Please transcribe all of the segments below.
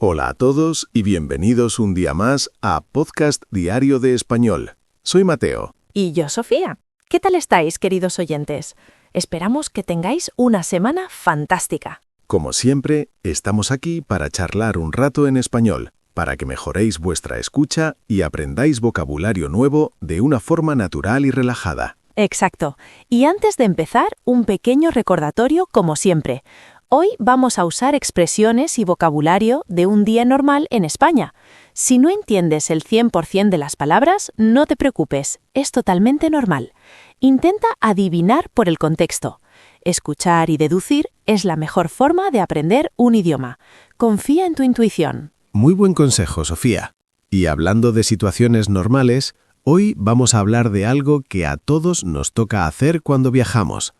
Hola a todos y bienvenidos un día más a Podcast Diario de Español. Soy Mateo. Y yo, Sofía. ¿Qué tal estáis, queridos oyentes? Esperamos que tengáis una semana fantástica. Como siempre, estamos aquí para charlar un rato en español, para que mejoréis vuestra escucha y aprendáis vocabulario nuevo de una forma natural y relajada. Exacto. Y antes de empezar, un pequeño recordatorio como siempre. Hoy vamos a usar expresiones y vocabulario de un día normal en España. Si no entiendes el 100% de las palabras, no te preocupes, es totalmente normal. Intenta adivinar por el contexto. Escuchar y deducir es la mejor forma de aprender un idioma. Confía en tu intuición. Muy buen consejo, Sofía. Y hablando de situaciones normales, hoy vamos a hablar de algo que a todos nos toca hacer cuando viajamos: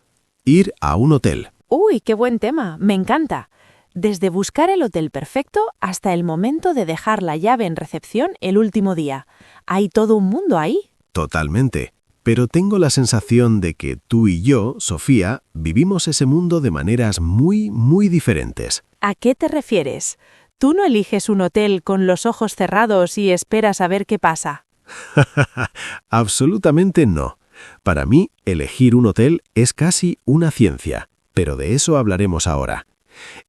ir a un hotel. ¡Uy, qué buen tema! Me encanta. Desde buscar el hotel perfecto hasta el momento de dejar la llave en recepción el último día. Hay todo un mundo ahí. Totalmente. Pero tengo la sensación de que tú y yo, Sofía, vivimos ese mundo de maneras muy diferentes. ¿A qué te refieres? ¿Tú no eliges un hotel con los ojos cerrados y esperas a ver qué pasa? Absolutamente no. Para mí, elegir un hotel es casi una ciencia, pero de eso hablaremos ahora.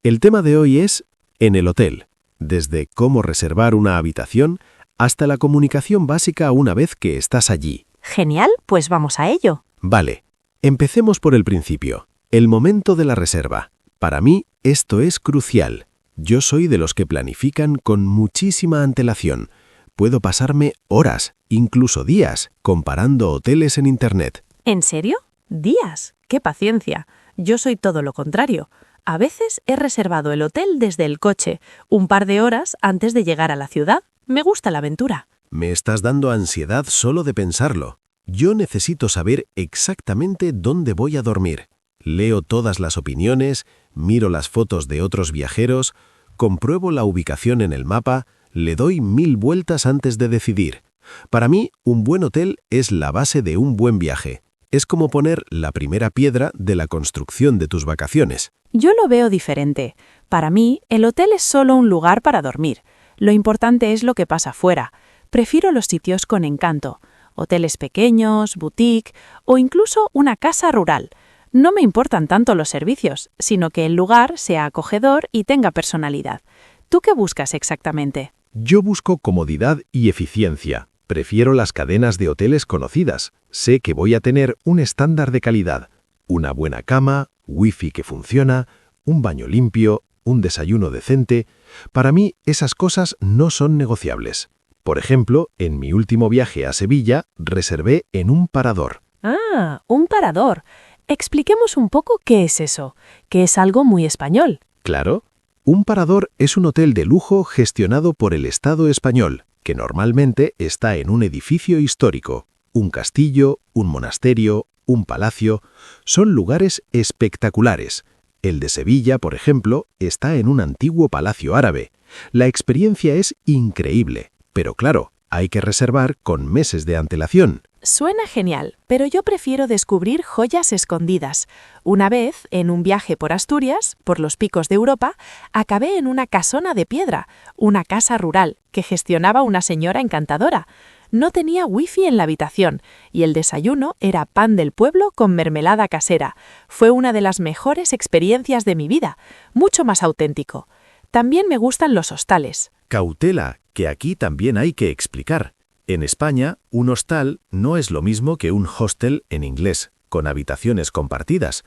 El tema de hoy es en el hotel, desde cómo reservar una habitación hasta la comunicación básica una vez que estás allí. Genial, pues vamos a ello. Vale, empecemos por el principio, el momento de la reserva. Para mí, esto es crucial. Yo soy de los que planifican con muchísima antelación. Puedo pasarme horas, incluso días, comparando hoteles en Internet. ¿En serio? ¿Días? ¡Qué paciencia! Yo soy todo lo contrario. A veces he reservado el hotel desde el coche, un par de horas antes de llegar a la ciudad. Me gusta la aventura. Me estás dando ansiedad solo de pensarlo. Yo necesito saber exactamente dónde voy a dormir. Leo todas las opiniones, miro las fotos de otros viajeros, compruebo la ubicación en el mapa, le doy 1000 vueltas antes de decidir. Para mí, un buen hotel es la base de un buen viaje. Es como poner la primera piedra de la construcción de tus vacaciones. Yo lo veo diferente. Para mí, el hotel es solo un lugar para dormir. Lo importante es lo que pasa fuera. Prefiero los sitios con encanto. Hoteles pequeños, boutique o incluso una casa rural. No me importan tanto los servicios, sino que el lugar sea acogedor y tenga personalidad. ¿Tú qué buscas exactamente? Yo busco comodidad y eficiencia. Prefiero las cadenas de hoteles conocidas. Sé que voy a tener un estándar de calidad. Una buena cama, wifi que funciona, un baño limpio, un desayuno decente. Para mí, esas cosas no son negociables. Por ejemplo, en mi último viaje a Sevilla, reservé en un parador. Ah, un parador. Expliquemos un poco qué es eso, que es algo muy español. Claro. Un parador es un hotel de lujo gestionado por el Estado español, que normalmente está en un edificio histórico. Un castillo, un monasterio, un palacio. Son lugares espectaculares. El de Sevilla, por ejemplo, está en un antiguo palacio árabe. La experiencia es increíble, pero claro, hay que reservar con meses de antelación. Suena genial, pero yo prefiero descubrir joyas escondidas. Una vez, en un viaje por Asturias, por los picos de Europa, acabé en una casona de piedra, una casa rural, que gestionaba una señora encantadora. No tenía wifi en la habitación y el desayuno era pan del pueblo con mermelada casera. Fue una de las mejores experiencias de mi vida, mucho más auténtico. También me gustan los hostales. Cautela, que aquí también hay que explicar. En España, un hostal no es lo mismo que un hostel en inglés, con habitaciones compartidas.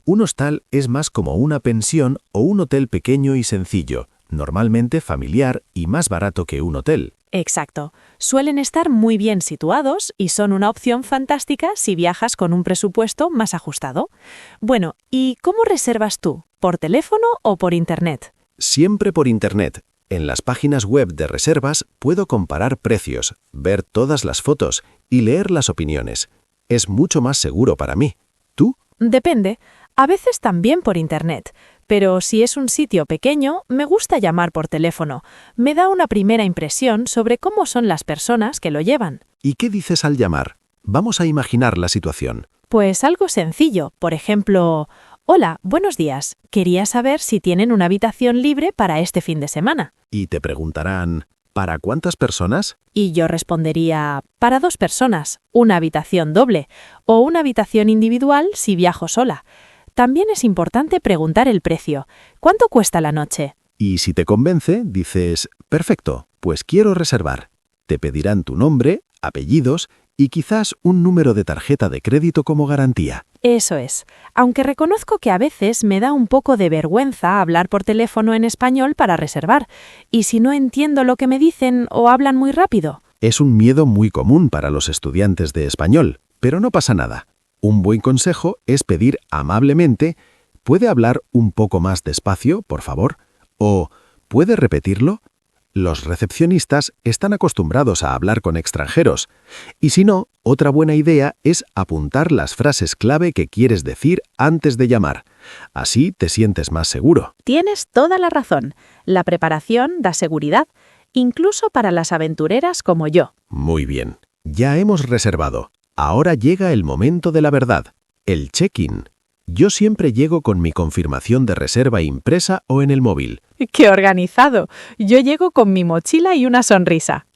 Un hostal es más como una pensión o un hotel pequeño y sencillo, normalmente familiar y más barato que un hotel. Exacto. Suelen estar muy bien situados y son una opción fantástica si viajas con un presupuesto más ajustado. Bueno, ¿y cómo reservas tú? ¿Por teléfono o por Internet? Siempre por Internet. En las páginas web de reservas puedo comparar precios, ver todas las fotos y leer las opiniones. Es mucho más seguro para mí. ¿Tú? Depende. A veces también por Internet. Pero si es un sitio pequeño, me gusta llamar por teléfono. Me da una primera impresión sobre cómo son las personas que lo llevan. ¿Y qué dices al llamar? Vamos a imaginar la situación. Pues algo sencillo. Por ejemplo, Hola, buenos días. Quería saber si tienen una habitación libre para este fin de semana. Y te preguntarán, ¿para cuántas personas? Y yo respondería, para 2 personas, una habitación doble o una habitación individual si viajo sola. También es importante preguntar el precio. ¿Cuánto cuesta la noche? Y si te convence, dices, perfecto, pues quiero reservar. Te pedirán tu nombre, apellidos y quizás un número de tarjeta de crédito como garantía. Eso es, aunque reconozco que a veces me da un poco de vergüenza hablar por teléfono en español para reservar, y si no entiendo lo que me dicen o hablan muy rápido. Es un miedo muy común para los estudiantes de español, pero no pasa nada. Un buen consejo es pedir amablemente, ¿puede hablar un poco más despacio, por favor? O ¿puede repetirlo? Los recepcionistas están acostumbrados a hablar con extranjeros, y si no, otra buena idea es apuntar las frases clave que quieres decir antes de llamar. Así te sientes más seguro. Tienes toda la razón. La preparación da seguridad, incluso para las aventureras como yo. Muy bien, ya hemos reservado. Ahora llega el momento de la verdad, el check-in. Yo siempre llego con mi confirmación de reserva impresa o en el móvil. ¡Qué organizado! Yo llego con mi mochila y una sonrisa.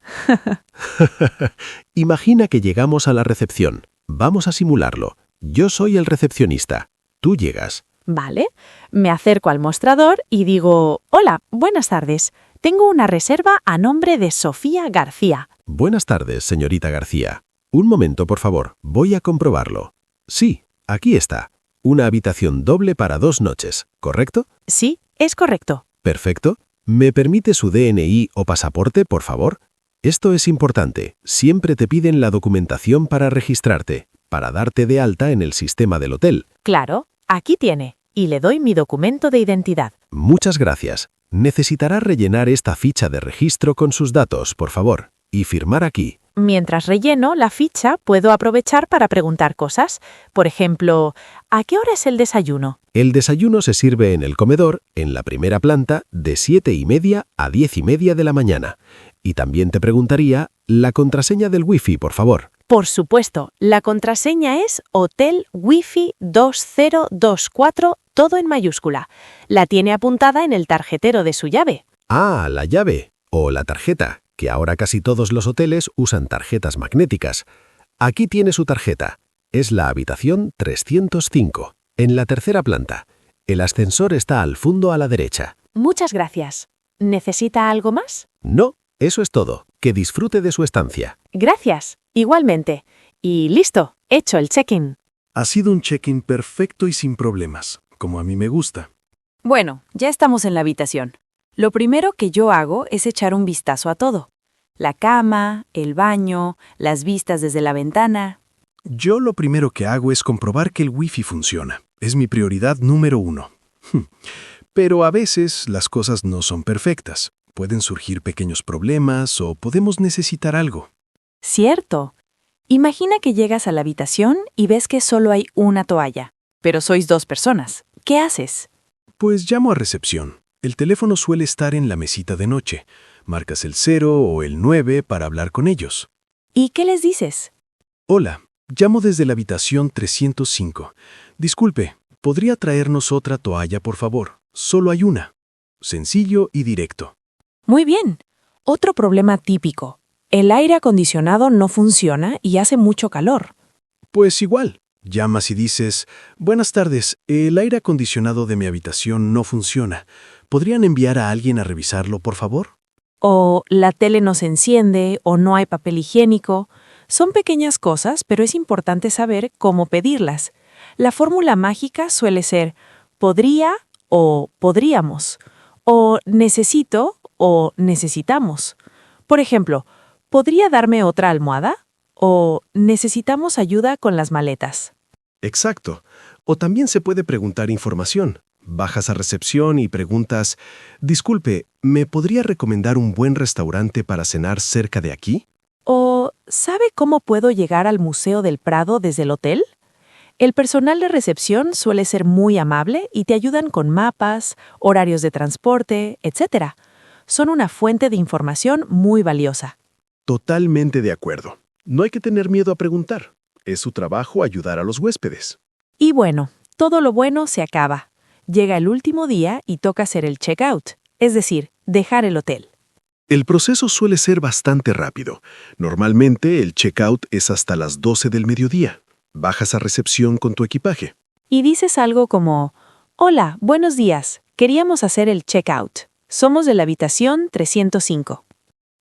Imagina que llegamos a la recepción. Vamos a simularlo. Yo soy el recepcionista. Tú llegas. Vale, me acerco al mostrador y digo, hola, buenas tardes. Tengo una reserva a nombre de Sofía García. Buenas tardes, señorita García. Un momento, por favor. Voy a comprobarlo. Sí, aquí está. Una habitación doble para 2 noches, ¿correcto? Sí, es correcto. Perfecto. ¿Me permite su DNI o pasaporte, por favor? Esto es importante. Siempre te piden la documentación para registrarte, para darte de alta en el sistema del hotel. Claro, aquí tiene. Y le doy mi documento de identidad. Muchas gracias. Necesitará rellenar esta ficha de registro con sus datos, por favor, y firmar aquí. Mientras relleno la ficha, puedo aprovechar para preguntar cosas. Por ejemplo, ¿a qué hora es el desayuno? El desayuno se sirve en el comedor, en la primera planta, de 7:30 a 10:30 de la mañana. Y también te preguntaría la contraseña del Wi-Fi, por favor. Por supuesto, la contraseña es Hotel Wi-Fi 2024, todo en mayúscula. La tiene apuntada en el tarjetero de su llave. Ah, la llave o la tarjeta, que ahora casi todos los hoteles usan tarjetas magnéticas. Aquí tiene su tarjeta. Es la habitación 305, en la tercera planta. El ascensor está al fondo a la derecha. Muchas gracias. ¿Necesita algo más? No, eso es todo. Que disfrute de su estancia. Gracias. Igualmente. Y listo, hecho el check-in. Ha sido un check-in perfecto y sin problemas, como a mí me gusta. Bueno, ya estamos en la habitación. Lo primero que yo hago es echar un vistazo a todo. La cama, el baño, las vistas desde la ventana. Yo lo primero que hago es comprobar que el Wi-Fi funciona. Es mi prioridad número 1. Pero a veces las cosas no son perfectas. Pueden surgir pequeños problemas o podemos necesitar algo. Cierto. Imagina que llegas a la habitación y ves que solo hay una toalla, pero sois 2 personas. ¿Qué haces? Pues llamo a recepción. El teléfono suele estar en la mesita de noche. Marcas el 0 o el 9 para hablar con ellos. ¿Y qué les dices? Hola, llamo desde la habitación 305. Disculpe, ¿podría traernos otra toalla, por favor? Solo hay una. Sencillo y directo. Muy bien. Otro problema típico. El aire acondicionado no funciona y hace mucho calor. Pues igual. Llamas y dices, buenas tardes, el aire acondicionado de mi habitación no funciona. ¿Podrían enviar a alguien a revisarlo, por favor? O la tele no se enciende o no hay papel higiénico. Son pequeñas cosas, pero es importante saber cómo pedirlas. La fórmula mágica suele ser podría o podríamos, o necesito o necesitamos. Por ejemplo, ¿podría darme otra almohada? O necesitamos ayuda con las maletas. Exacto. O también se puede preguntar información. Bajas a recepción y preguntas, disculpe, ¿me podría recomendar un buen restaurante para cenar cerca de aquí? ¿O sabe cómo puedo llegar al Museo del Prado desde el hotel? El personal de recepción suele ser muy amable y te ayudan con mapas, horarios de transporte, etc. Son una fuente de información muy valiosa. Totalmente de acuerdo. No hay que tener miedo a preguntar. Es su trabajo ayudar a los huéspedes. Y bueno, todo lo bueno se acaba. Llega el último día y toca hacer el check-out, es decir, dejar el hotel. El proceso suele ser bastante rápido. Normalmente el checkout es hasta las 12 del mediodía. Bajas a recepción con tu equipaje. Y dices algo como, «Hola, buenos días, queríamos hacer el check-out. Somos de la habitación 305».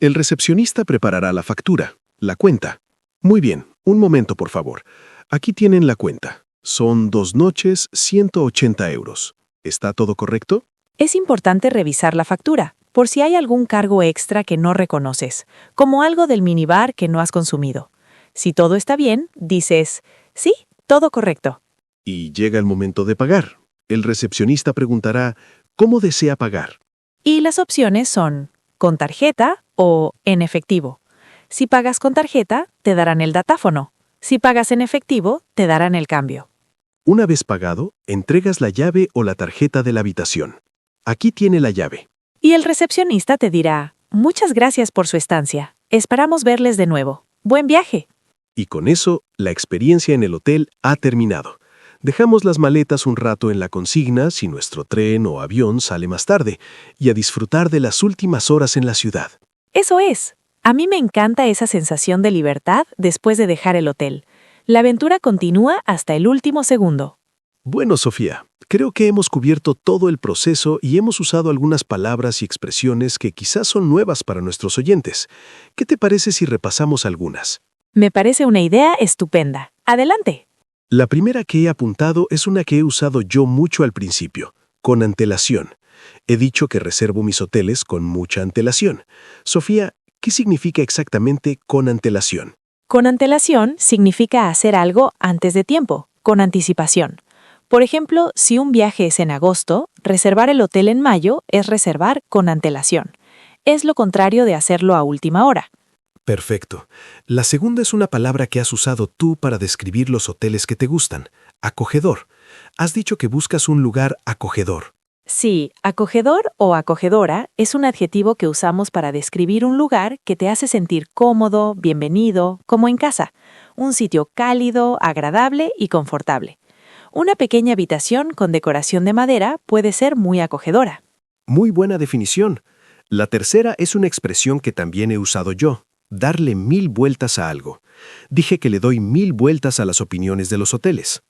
El recepcionista preparará la factura, la cuenta. Muy bien, un momento por favor. Aquí tienen la cuenta. Son 2 noches, 180 euros. ¿Está todo correcto? Es importante revisar la factura, por si hay algún cargo extra que no reconoces, como algo del minibar que no has consumido. Si todo está bien, dices, «Sí, todo correcto». Y llega el momento de pagar. El recepcionista preguntará, ¿cómo desea pagar? Y las opciones son con tarjeta o en efectivo. Si pagas con tarjeta, te darán el datáfono. Si pagas en efectivo, te darán el cambio. Una vez pagado, entregas la llave o la tarjeta de la habitación. Aquí tiene la llave. Y el recepcionista te dirá, «Muchas gracias por su estancia. Esperamos verles de nuevo. ¡Buen viaje!». Y con eso, la experiencia en el hotel ha terminado. Dejamos las maletas un rato en la consigna si nuestro tren o avión sale más tarde y a disfrutar de las últimas horas en la ciudad. Eso es. A mí me encanta esa sensación de libertad después de dejar el hotel. La aventura continúa hasta el último segundo. Bueno, Sofía, creo que hemos cubierto todo el proceso y hemos usado algunas palabras y expresiones que quizás son nuevas para nuestros oyentes. ¿Qué te parece si repasamos algunas? Me parece una idea estupenda. Adelante. La primera que he apuntado es una que he usado yo mucho al principio, con antelación. He dicho que reservo mis hoteles con mucha antelación. Sofía, ¿qué significa exactamente con antelación? Con antelación significa hacer algo antes de tiempo, con anticipación. Por ejemplo, si un viaje es en agosto, reservar el hotel en mayo es reservar con antelación. Es lo contrario de hacerlo a última hora. Perfecto. La segunda es una palabra que has usado tú para describir los hoteles que te gustan. Acogedor. Has dicho que buscas un lugar acogedor. Sí, acogedor o acogedora es un adjetivo que usamos para describir un lugar que te hace sentir cómodo, bienvenido, como en casa. Un sitio cálido, agradable y confortable. Una pequeña habitación con decoración de madera puede ser muy acogedora. Muy buena definición. La tercera es una expresión que también he usado yo. Darle 1000 vueltas a algo. Dije que le doy 1000 vueltas a las opiniones de los hoteles.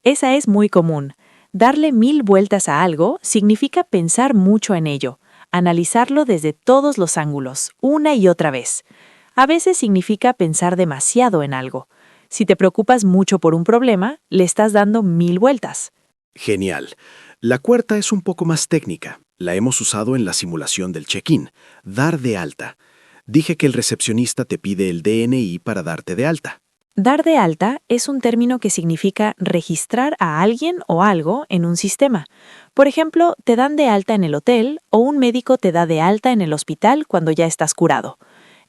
Esa es muy común. Darle 1000 vueltas a algo significa pensar mucho en ello, analizarlo desde todos los ángulos, una y otra vez. A veces significa pensar demasiado en algo. Si te preocupas mucho por un problema, le estás dando 1000 vueltas. Genial. La cuarta es un poco más técnica. La hemos usado en la simulación del check-in. Dar de alta. Dije que el recepcionista te pide el DNI para darte de alta. Dar de alta es un término que significa registrar a alguien o algo en un sistema. Por ejemplo, te dan de alta en el hotel o un médico te da de alta en el hospital cuando ya estás curado.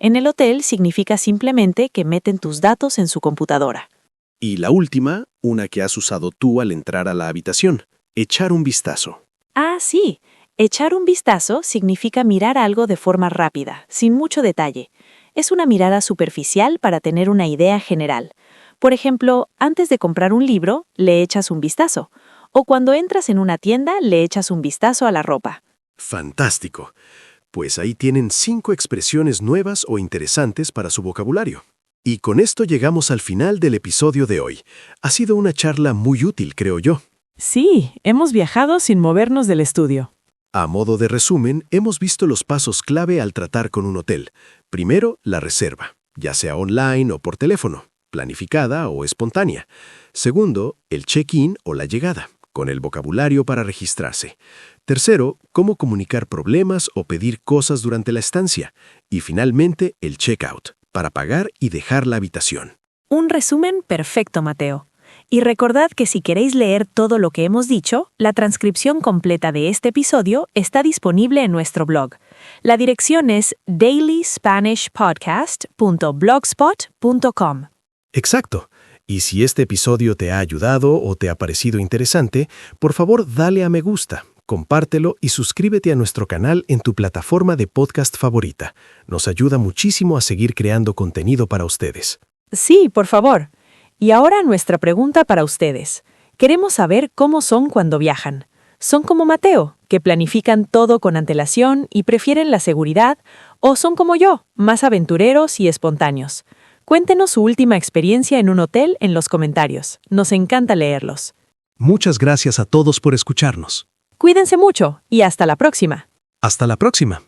En el hotel significa simplemente que meten tus datos en su computadora. Y la última, una que has usado tú al entrar a la habitación. Echar un vistazo. Ah, sí. Echar un vistazo significa mirar algo de forma rápida, sin mucho detalle. Es una mirada superficial para tener una idea general. Por ejemplo, antes de comprar un libro, le echas un vistazo. O cuando entras en una tienda, le echas un vistazo a la ropa. Fantástico. Pues ahí tienen 5 expresiones nuevas o interesantes para su vocabulario. Y con esto llegamos al final del episodio de hoy. Ha sido una charla muy útil, creo yo. Sí, hemos viajado sin movernos del estudio. A modo de resumen, hemos visto los pasos clave al tratar con un hotel. Primero, la reserva, ya sea online o por teléfono, planificada o espontánea. Segundo, el check-in o la llegada, con el vocabulario para registrarse. Tercero, cómo comunicar problemas o pedir cosas durante la estancia. Y finalmente, el check-out, para pagar y dejar la habitación. Un resumen perfecto, Mateo. Y recordad que si queréis leer todo lo que hemos dicho, la transcripción completa de este episodio está disponible en nuestro blog. La dirección es dailyspanishpodcast.blogspot.com. Exacto. Y si este episodio te ha ayudado o te ha parecido interesante, por favor dale a me gusta, compártelo y suscríbete a nuestro canal en tu plataforma de podcast favorita. Nos ayuda muchísimo a seguir creando contenido para ustedes. Sí, por favor. Y ahora nuestra pregunta para ustedes. Queremos saber cómo son cuando viajan. ¿Son como Mateo, que planifican todo con antelación y prefieren la seguridad? ¿O son como yo, más aventureros y espontáneos? Cuéntenos su última experiencia en un hotel en los comentarios. Nos encanta leerlos. Muchas gracias a todos por escucharnos. Cuídense mucho y hasta la próxima. Hasta la próxima.